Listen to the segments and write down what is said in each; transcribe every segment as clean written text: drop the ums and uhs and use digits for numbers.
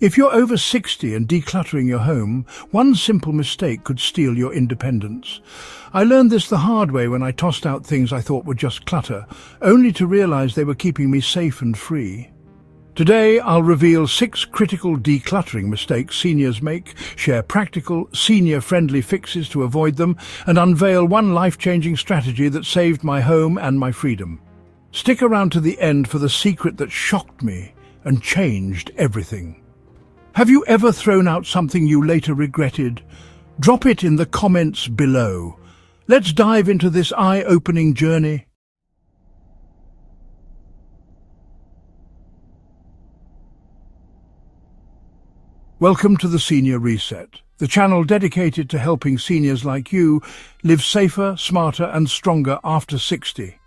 If you're over 60 and decluttering your home, one simple mistake could steal your independence. I learned this the hard way when I tossed out things I thought were just clutter, only to realize they were keeping me safe and free. Today, I'll reveal 6 critical decluttering mistakes seniors make, share practical, senior-friendly fixes to avoid them, and unveil one life-changing strategy that saved my home and my freedom. Stick around to the end for the secret that shocked me and changed everything. Have you ever thrown out something you later regretted? Drop it in the comments below. Let's dive into this eye-opening journey. Welcome to the Senior Reset, the channel dedicated to helping seniors like you live safer, smarter and stronger after 60.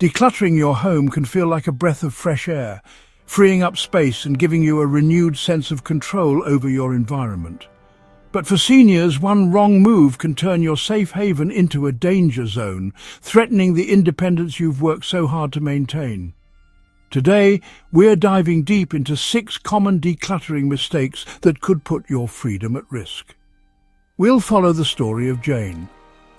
Decluttering your home can feel like a breath of fresh air, freeing up space and giving you a renewed sense of control over your environment. But for seniors, one wrong move can turn your safe haven into a danger zone, threatening the independence you've worked so hard to maintain. Today, we're diving deep into 6 common decluttering mistakes that could put your freedom at risk. We'll follow the story of Jane,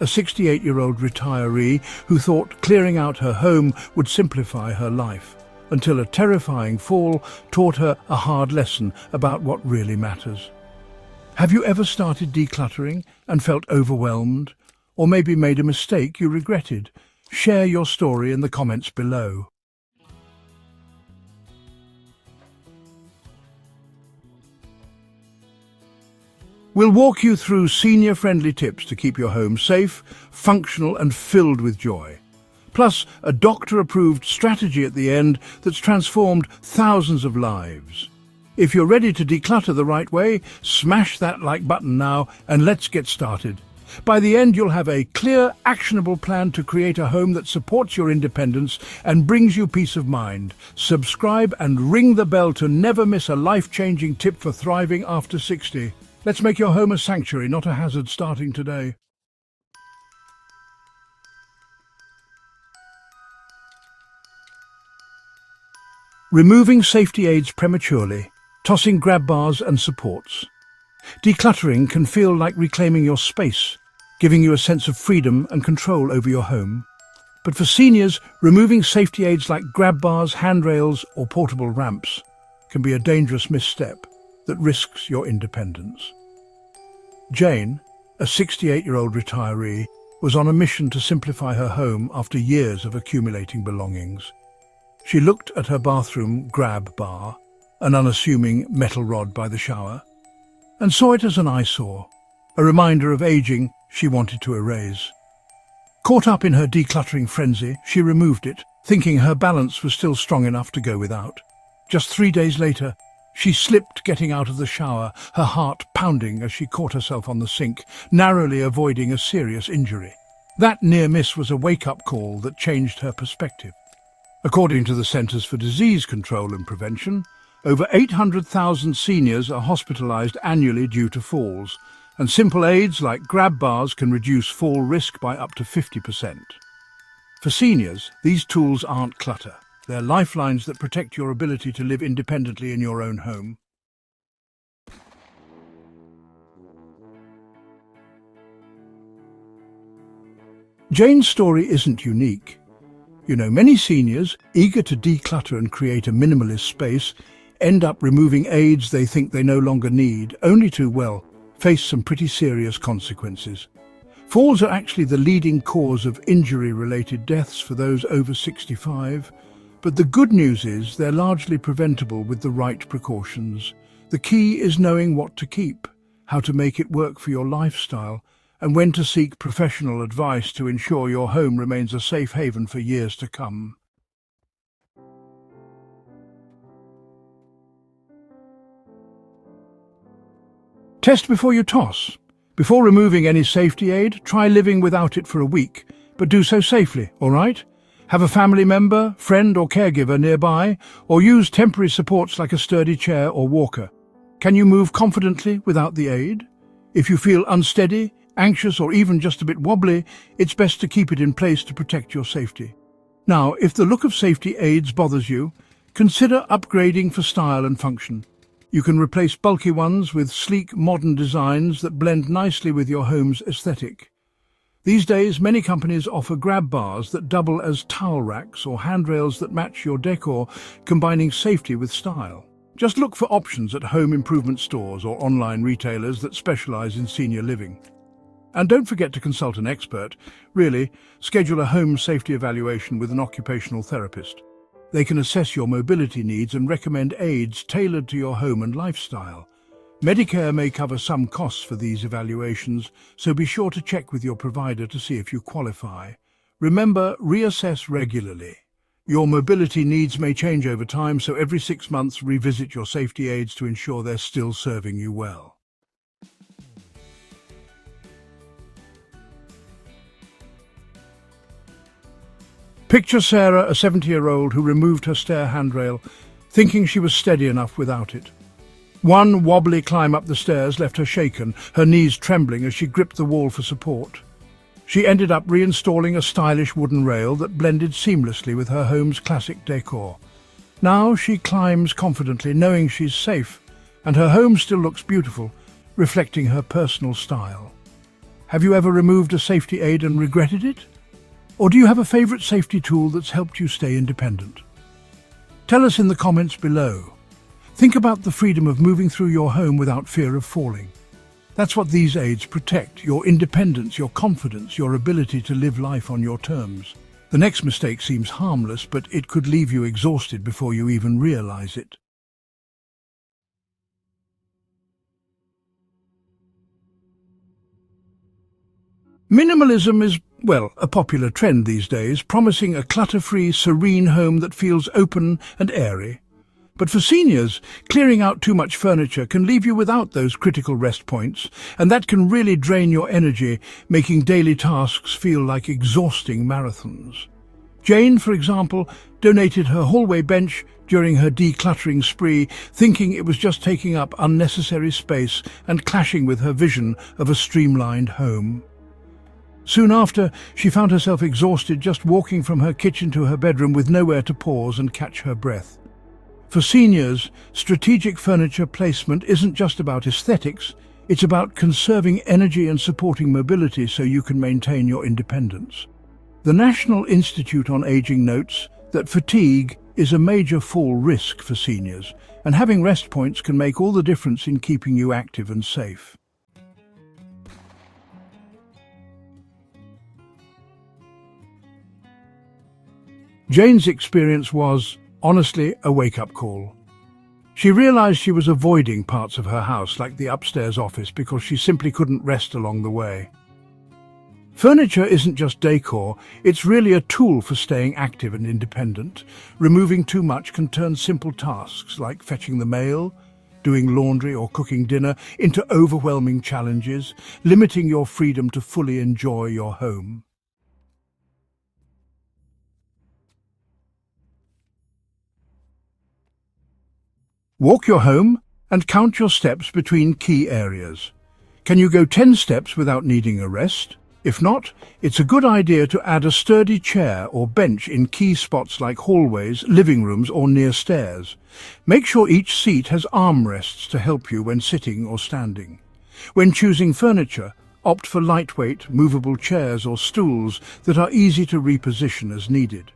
a 68-year-old retiree who thought clearing out her home would simplify her life, until a terrifying fall taught her a hard lesson about what really matters. Have you ever started decluttering and felt overwhelmed, or maybe made a mistake you regretted? Share your story in the comments below. We'll walk you through senior-friendly tips to keep your home safe, functional and filled with joy. Plus, a doctor-approved strategy at the end that's transformed thousands of lives. If you're ready to declutter the right way, smash that like button now and let's get started. By the end, you'll have a clear, actionable plan to create a home that supports your independence and brings you peace of mind. Subscribe and ring the bell to never miss a life-changing tip for thriving after 60. Let's make your home a sanctuary, not a hazard, starting today. Removing safety aids prematurely, tossing grab bars and supports. Decluttering can feel like reclaiming your space, giving you a sense of freedom and control over your home. But for seniors, removing safety aids like grab bars, handrails or portable ramps can be a dangerous misstep that risks your independence. Jane, a 68-year-old retiree, was on a mission to simplify her home after years of accumulating belongings. She looked at her bathroom grab bar, an unassuming metal rod by the shower, and saw it as an eyesore, a reminder of aging she wanted to erase. Caught up in her decluttering frenzy, she removed it, thinking her balance was still strong enough to go without. Just 3 days later, she slipped getting out of the shower, her heart pounding as she caught herself on the sink, narrowly avoiding a serious injury. That near miss was a wake-up call that changed her perspective. According to the Centers for Disease Control and Prevention, over 800,000 seniors are hospitalized annually due to falls, and simple aids like grab bars can reduce fall risk by up to 50%. For seniors, these tools aren't clutter. They're lifelines that protect your ability to live independently in your own home. Jane's story isn't unique. Many seniors, eager to declutter and create a minimalist space, end up removing aids they think they no longer need, only to, face some pretty serious consequences. Falls are actually the leading cause of injury-related deaths for those over 65, but the good news is they're largely preventable with the right precautions. The key is knowing what to keep, how to make it work for your lifestyle, and when to seek professional advice to ensure your home remains a safe haven for years to come. Test before you toss. Before removing any safety aid, try living without it for a week, but do so safely, all right? Have a family member, friend or caregiver nearby, or use temporary supports like a sturdy chair or walker. Can you move confidently without the aid? If you feel unsteady, anxious or even just a bit wobbly, it's best to keep it in place to protect your safety. Now, if the look of safety aids bothers you, consider upgrading for style and function. You can replace bulky ones with sleek, modern designs that blend nicely with your home's aesthetic. These days, many companies offer grab bars that double as towel racks or handrails that match your decor, combining safety with style. Just look for options at home improvement stores or online retailers that specialize in senior living. And don't forget to consult an expert. Really, schedule a home safety evaluation with an occupational therapist. They can assess your mobility needs and recommend aids tailored to your home and lifestyle. Medicare may cover some costs for these evaluations, so be sure to check with your provider to see if you qualify. Remember, reassess regularly. Your mobility needs may change over time, so every 6 months revisit your safety aids to ensure they're still serving you well. Picture Sarah, a 70-year-old who removed her stair handrail, thinking she was steady enough without it. One wobbly climb up the stairs left her shaken, her knees trembling as she gripped the wall for support. She ended up reinstalling a stylish wooden rail that blended seamlessly with her home's classic decor. Now she climbs confidently, knowing she's safe, and her home still looks beautiful, reflecting her personal style. Have you ever removed a safety aid and regretted it? Or do you have a favorite safety tool that's helped you stay independent? Tell us in the comments below. Think about the freedom of moving through your home without fear of falling. That's what these aids protect: your independence, your confidence, your ability to live life on your terms. The next mistake seems harmless, but it could leave you exhausted before you even realize it. Minimalism is, well, a popular trend these days, promising a clutter-free, serene home that feels open and airy. But for seniors, clearing out too much furniture can leave you without those critical rest points, and that can really drain your energy, making daily tasks feel like exhausting marathons. Jane, for example, donated her hallway bench during her decluttering spree, thinking it was just taking up unnecessary space and clashing with her vision of a streamlined home. Soon after, she found herself exhausted just walking from her kitchen to her bedroom with nowhere to pause and catch her breath. For seniors, strategic furniture placement isn't just about aesthetics, it's about conserving energy and supporting mobility so you can maintain your independence. The National Institute on Aging notes that fatigue is a major fall risk for seniors, and having rest points can make all the difference in keeping you active and safe. Jane's experience was, honestly, a wake-up call. She realized she was avoiding parts of her house, like the upstairs office, because she simply couldn't rest along the way. Furniture isn't just decor, it's really a tool for staying active and independent. Removing too much can turn simple tasks, like fetching the mail, doing laundry or cooking dinner, into overwhelming challenges, limiting your freedom to fully enjoy your home. Walk your home and count your steps between key areas. Can you go 10 steps without needing a rest? If not, it's a good idea to add a sturdy chair or bench in key spots like hallways, living rooms, or near stairs. Make sure each seat has armrests to help you when sitting or standing. When choosing furniture, opt for lightweight, movable chairs or stools that are easy to reposition as needed.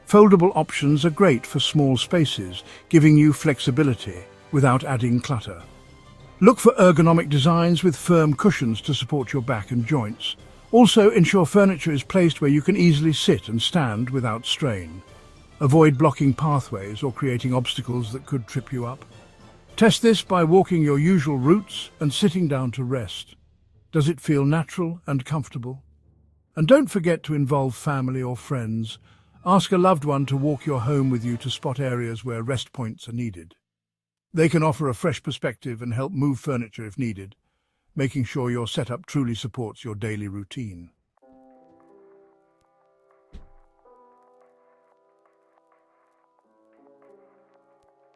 Foldable options are great for small spaces, giving you flexibility without adding clutter. Look for ergonomic designs with firm cushions to support your back and joints. Also, ensure furniture is placed where you can easily sit and stand without strain. Avoid blocking pathways or creating obstacles that could trip you up. Test this by walking your usual routes and sitting down to rest. Does it feel natural and comfortable? And don't forget to involve family or friends. Ask a loved one to walk your home with you to spot areas where rest points are needed. They can offer a fresh perspective and help move furniture if needed, making sure your setup truly supports your daily routine.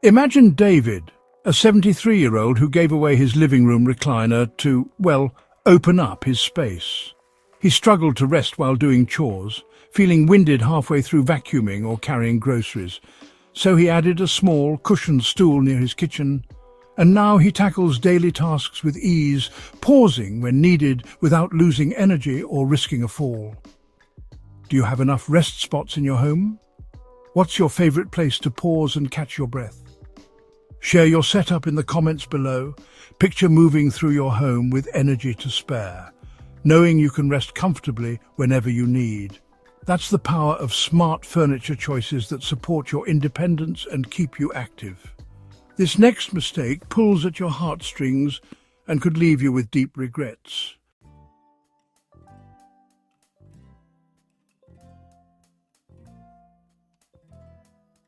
Imagine David, a 73-year-old who gave away his living room recliner to, well, open up his space. He struggled to rest while doing chores, feeling winded halfway through vacuuming or carrying groceries, so he added a small, cushioned stool near his kitchen And now he tackles daily tasks with ease, pausing when needed without losing energy or risking a fall. Do you have enough rest spots in your home? What's your favorite place to pause and catch your breath? Share your setup in the comments below. Picture moving through your home with energy to spare, knowing you can rest comfortably whenever you need. That's the power of smart furniture choices that support your independence and keep you active. This next mistake pulls at your heartstrings and could leave you with deep regrets.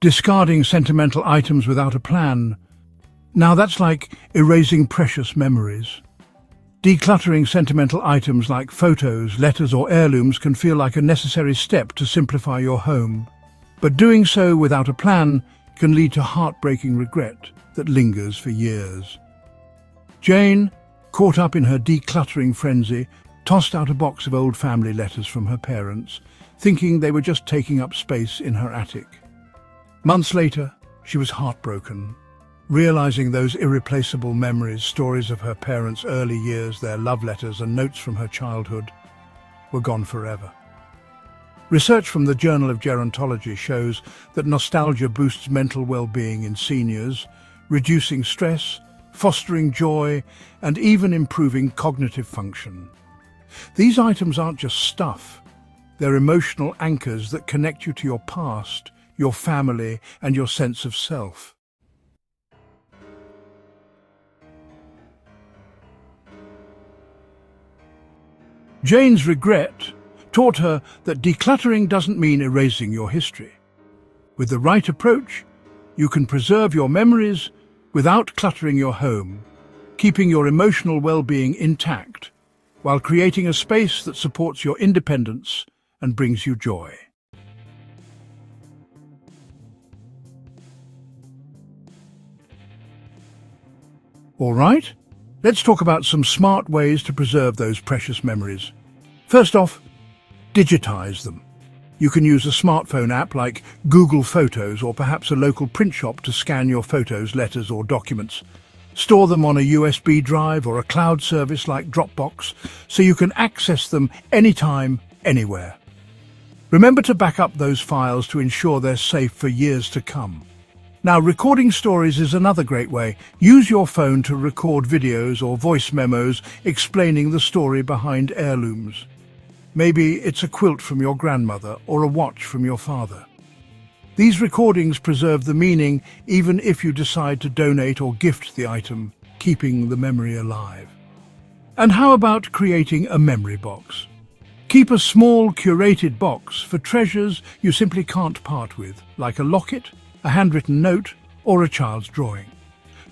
Discarding sentimental items without a plan. Now that's like erasing precious memories. Decluttering sentimental items like photos, letters or heirlooms can feel like a necessary step to simplify your home. But doing so without a plan can lead to heartbreaking regret that lingers for years. Jane, caught up in her decluttering frenzy, tossed out a box of old family letters from her parents, thinking they were just taking up space in her attic. Months later, she was heartbroken, realizing those irreplaceable memories, stories of her parents' early years, their love letters and notes from her childhood, were gone forever. Research from the Journal of Gerontology shows that nostalgia boosts mental well-being in seniors, reducing stress, fostering joy, and even improving cognitive function. These items aren't just stuff. They're emotional anchors that connect you to your past, your family, and your sense of self. Jane's regret taught her that decluttering doesn't mean erasing your history. With the right approach, you can preserve your memories without cluttering your home, keeping your emotional well-being intact, while creating a space that supports your independence and brings you joy. All right, let's talk about some smart ways to preserve those precious memories. First off, digitize them. You can use a smartphone app like Google Photos or perhaps a local print shop to scan your photos, letters or documents. Store them on a USB drive or a cloud service like Dropbox so you can access them anytime, anywhere. Remember to back up those files to ensure they're safe for years to come. Now, recording stories is another great way. Use your phone to record videos or voice memos explaining the story behind heirlooms. Maybe it's a quilt from your grandmother or a watch from your father. These recordings preserve the meaning even if you decide to donate or gift the item, keeping the memory alive. And how about creating a memory box? Keep a small curated box for treasures you simply can't part with, like a locket, a handwritten note, or a child's drawing.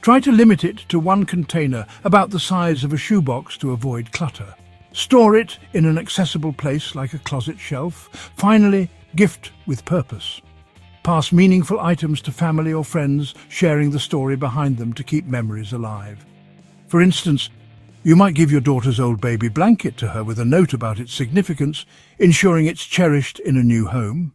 Try to limit it to one container about the size of a shoebox to avoid clutter. Store it in an accessible place like a closet shelf. Finally, gift with purpose. Pass meaningful items to family or friends, sharing the story behind them to keep memories alive. For instance, you might give your daughter's old baby blanket to her with a note about its significance, ensuring it's cherished in a new home.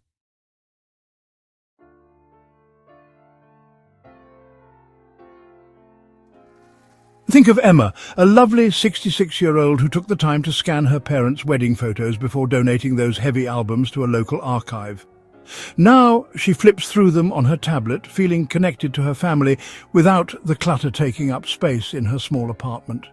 Think of Emma, a lovely 66-year-old who took the time to scan her parents' wedding photos before donating those heavy albums to a local archive. Now she flips through them on her tablet, feeling connected to her family without the clutter taking up space in her small apartment.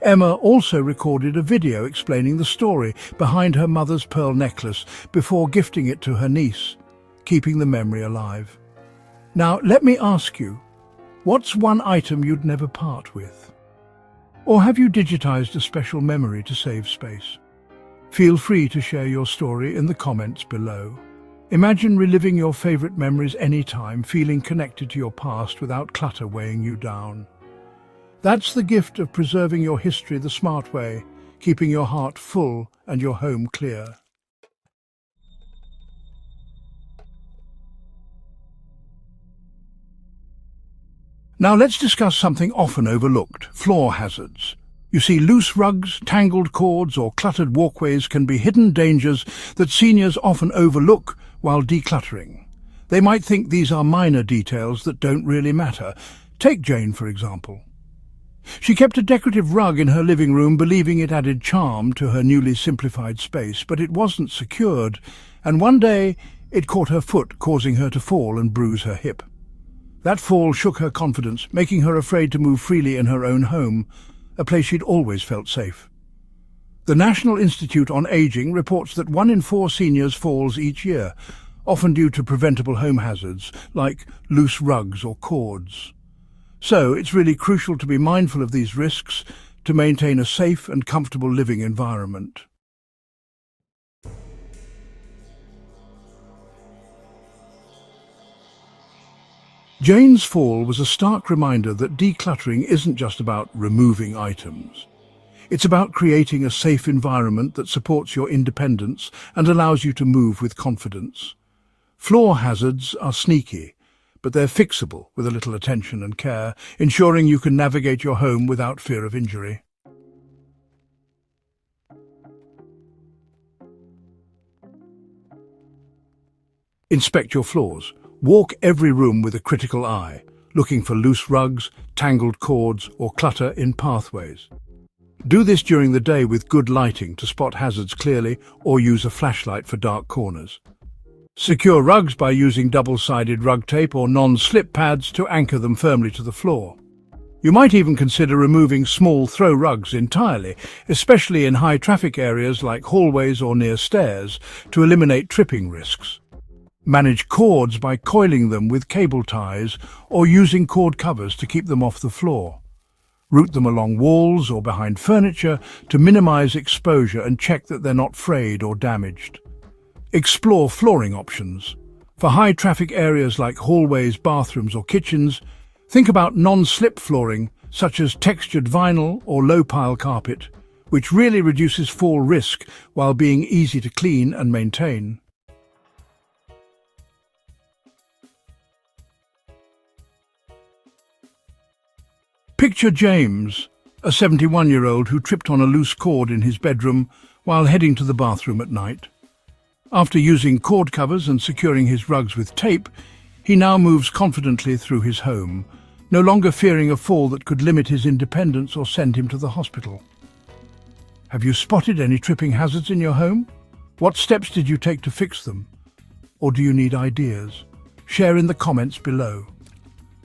Emma also recorded a video explaining the story behind her mother's pearl necklace before gifting it to her niece, keeping the memory alive. Now, let me ask you, what's one item you'd never part with? Or have you digitized a special memory to save space? Feel free to share your story in the comments below. Imagine reliving your favorite memories anytime, feeling connected to your past without clutter weighing you down. That's the gift of preserving your history the smart way, keeping your heart full and your home clear. Now let's discuss something often overlooked, floor hazards. You see, loose rugs, tangled cords or cluttered walkways can be hidden dangers that seniors often overlook while decluttering. They might think these are minor details that don't really matter. Take Jane, for example. She kept a decorative rug in her living room, believing it added charm to her newly simplified space, but it wasn't secured, and one day it caught her foot, causing her to fall and bruise her hip. That fall shook her confidence, making her afraid to move freely in her own home, a place she'd always felt safe. The National Institute on Aging reports that 1 in 4 seniors falls each year, often due to preventable home hazards like loose rugs or cords. So it's really crucial to be mindful of these risks to maintain a safe and comfortable living environment. Jane's fall was a stark reminder that decluttering isn't just about removing items. It's about creating a safe environment that supports your independence and allows you to move with confidence. Floor hazards are sneaky, but they're fixable with a little attention and care, ensuring you can navigate your home without fear of injury. Inspect your floors. Walk every room with a critical eye, looking for loose rugs, tangled cords, or clutter in pathways. Do this during the day with good lighting to spot hazards clearly, or use a flashlight for dark corners. Secure rugs by using double-sided rug tape or non-slip pads to anchor them firmly to the floor. You might even consider removing small throw rugs entirely, especially in high-traffic areas like hallways or near stairs, to eliminate tripping risks. Manage cords by coiling them with cable ties or using cord covers to keep them off the floor. Route them along walls or behind furniture to minimize exposure and check that they're not frayed or damaged. Explore flooring options. For high-traffic areas like hallways, bathrooms or kitchens, think about non-slip flooring such as textured vinyl or low-pile carpet, which really reduces fall risk while being easy to clean and maintain. Picture James, a 71-year-old who tripped on a loose cord in his bedroom while heading to the bathroom at night. After using cord covers and securing his rugs with tape, he now moves confidently through his home, no longer fearing a fall that could limit his independence or send him to the hospital. Have you spotted any tripping hazards in your home? What steps did you take to fix them? Or do you need ideas? Share in the comments below.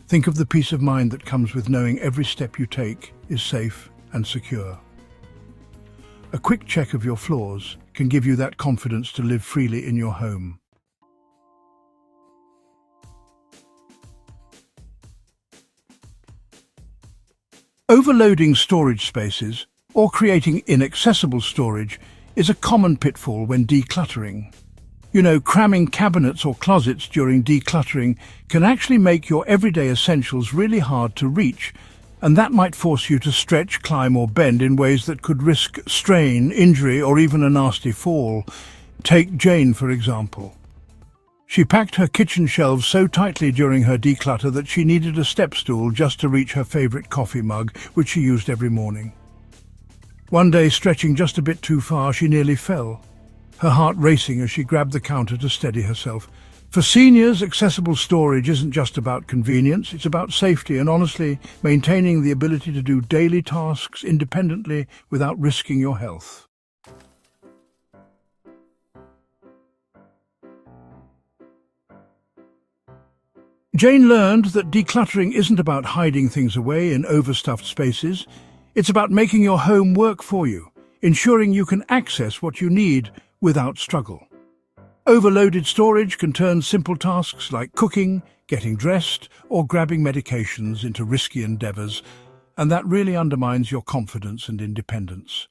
Think of the peace of mind that comes with knowing every step you take is safe and secure. A quick check of your floors can give you that confidence to live freely in your home. Overloading storage spaces or creating inaccessible storage is a common pitfall when decluttering. Cramming cabinets or closets during decluttering can actually make your everyday essentials really hard to reach, and that might force you to stretch, climb or bend in ways that could risk strain, injury or even a nasty fall. Take Jane, for example. She packed her kitchen shelves so tightly during her declutter that she needed a step stool just to reach her favorite coffee mug, which she used every morning. One day, stretching just a bit too far, she nearly fell, her heart racing as she grabbed the counter to steady herself. For seniors, accessible storage isn't just about convenience, it's about safety and, honestly, maintaining the ability to do daily tasks independently without risking your health. Jane learned that decluttering isn't about hiding things away in overstuffed spaces. It's about making your home work for you, ensuring you can access what you need without struggle. Overloaded storage can turn simple tasks like cooking, getting dressed, or grabbing medications into risky endeavors, and that really undermines your confidence and independence.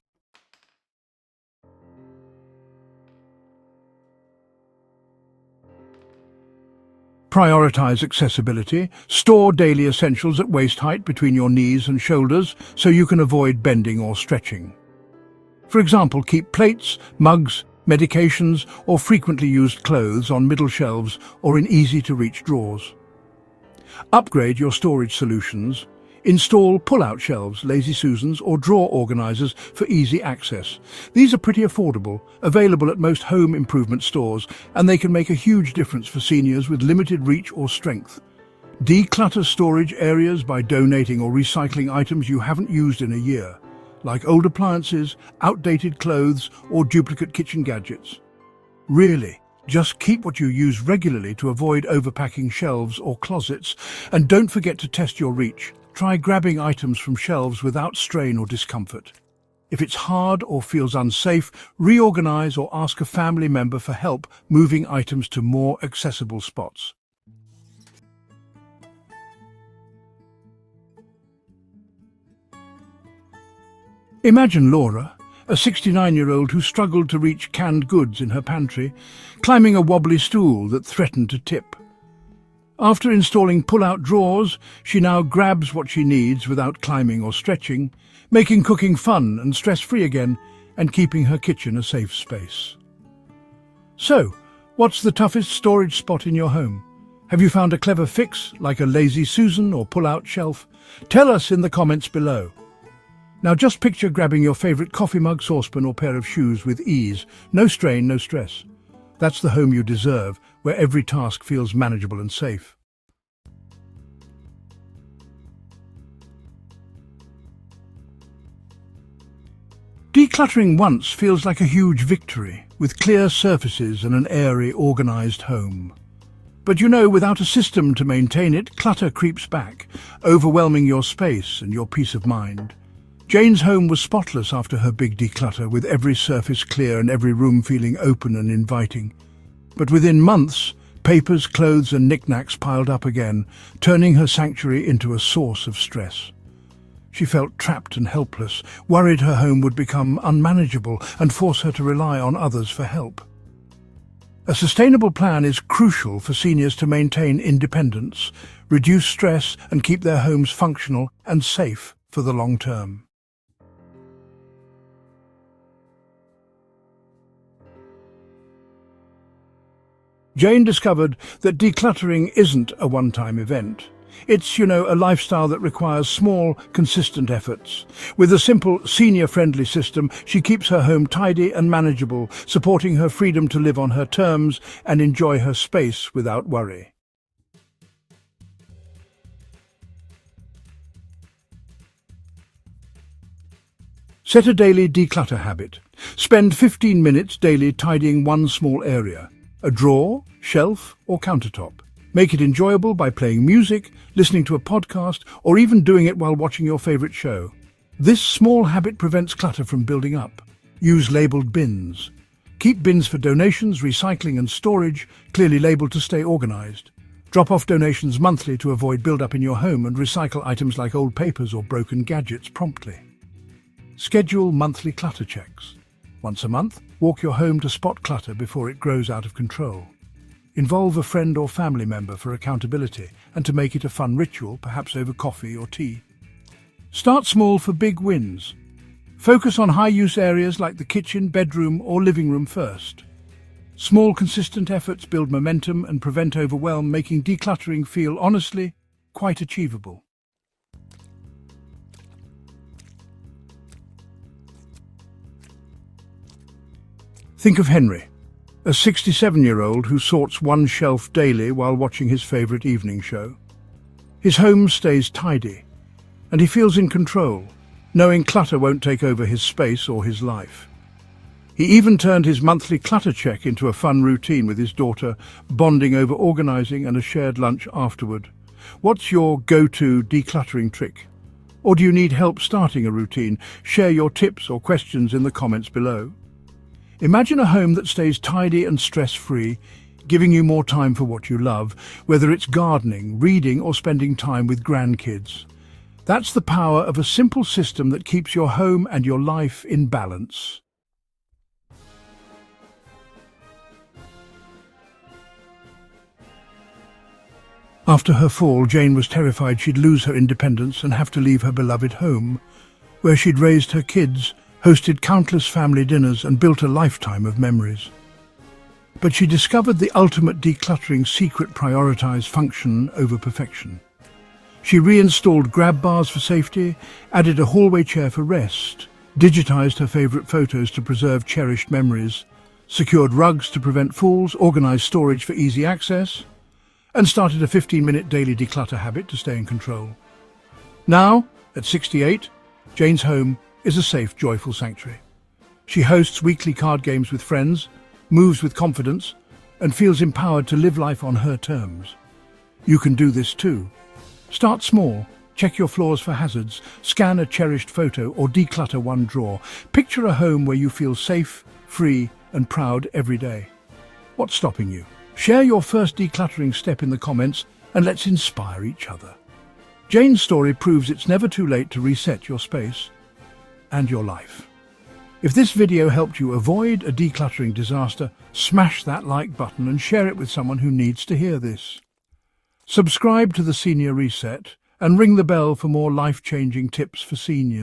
Prioritize accessibility. Store daily essentials at waist height between your knees and shoulders so you can avoid bending or stretching. For example, keep plates, mugs, medications or frequently used clothes on middle shelves or in easy-to-reach drawers. Upgrade your storage solutions. Install pull-out shelves, lazy Susans or drawer organizers for easy access. These are pretty affordable, available at most home improvement stores, and they can make a huge difference for seniors with limited reach or strength. Declutter storage areas by donating or recycling items you haven't used in a year, like old appliances, outdated clothes, or duplicate kitchen gadgets. Really, just keep what you use regularly to avoid overpacking shelves or closets, and don't forget to test your reach. Try grabbing items from shelves without strain or discomfort. If it's hard or feels unsafe, reorganize or ask a family member for help moving items to more accessible spots. Imagine Laura, a 69-year-old who struggled to reach canned goods in her pantry, climbing a wobbly stool that threatened to tip. After installing pull-out drawers, she now grabs what she needs without climbing or stretching, making cooking fun and stress-free again, and keeping her kitchen a safe space. So, what's the toughest storage spot in your home? Have you found a clever fix, like a lazy Susan or pull-out shelf? Tell us in the comments below. Now just picture grabbing your favorite coffee mug, saucepan or pair of shoes with ease. No strain, no stress. That's the home you deserve, where every task feels manageable and safe. Decluttering once feels like a huge victory, with clear surfaces and an airy, organized home. But you know, without a system to maintain it, clutter creeps back, overwhelming your space and your peace of mind. Jane's home was spotless after her big declutter, with every surface clear and every room feeling open and inviting. But within months, papers, clothes and knickknacks piled up again, turning her sanctuary into a source of stress. She felt trapped and helpless, worried her home would become unmanageable and force her to rely on others for help. A sustainable plan is crucial for seniors to maintain independence, reduce stress and keep their homes functional and safe for the long term. Jane discovered that decluttering isn't a one-time event. It's, a lifestyle that requires small, consistent efforts. With a simple, senior-friendly system, she keeps her home tidy and manageable, supporting her freedom to live on her terms and enjoy her space without worry. Set a daily declutter habit. Spend 15 minutes daily tidying one small area. A drawer, shelf, or countertop. Make it enjoyable by playing music, listening to a podcast, or even doing it while watching your favorite show. This small habit prevents clutter from building up. Use labeled bins. Keep bins for donations, recycling and storage, clearly labeled to stay organized. Drop off donations monthly to avoid build-up in your home and recycle items like old papers or broken gadgets promptly. Schedule monthly clutter checks. Once a month, walk your home to spot clutter before it grows out of control. Involve a friend or family member for accountability and to make it a fun ritual, perhaps over coffee or tea. Start small for big wins. Focus on high-use areas like the kitchen, bedroom or living room first. Small, consistent efforts build momentum and prevent overwhelm, making decluttering feel, honestly, quite achievable. Think of Henry, a 67-year-old who sorts one shelf daily while watching his favorite evening show. His home stays tidy, and he feels in control, knowing clutter won't take over his space or his life. He even turned his monthly clutter check into a fun routine with his daughter, bonding over organizing and a shared lunch afterward. What's your go-to decluttering trick? Or do you need help starting a routine? Share your tips or questions in the comments below. Imagine a home that stays tidy and stress-free, giving you more time for what you love, whether it's gardening, reading, or spending time with grandkids. That's the power of a simple system that keeps your home and your life in balance. After her fall, Jane was terrified she'd lose her independence and have to leave her beloved home, where she'd raised her kids, hosted countless family dinners and built a lifetime of memories. But she discovered the ultimate decluttering secret: prioritize function over perfection. She reinstalled grab bars for safety, added a hallway chair for rest, digitized her favorite photos to preserve cherished memories, secured rugs to prevent falls, organized storage for easy access, and started a 15-minute daily declutter habit to stay in control. Now, at 68, Jane's home is a safe, joyful sanctuary. She hosts weekly card games with friends, moves with confidence, and feels empowered to live life on her terms. You can do this too. Start small. Check your floors for hazards, scan a cherished photo, or declutter one drawer. Picture a home where you feel safe, free, and proud every day. What's stopping you? Share your first decluttering step in the comments and let's inspire each other. Jane's story proves it's never too late to reset your space and your life. If this video helped you avoid a decluttering disaster, smash that like button and share it with someone who needs to hear this. Subscribe to the Senior Reset and ring the bell for more life-changing tips for seniors.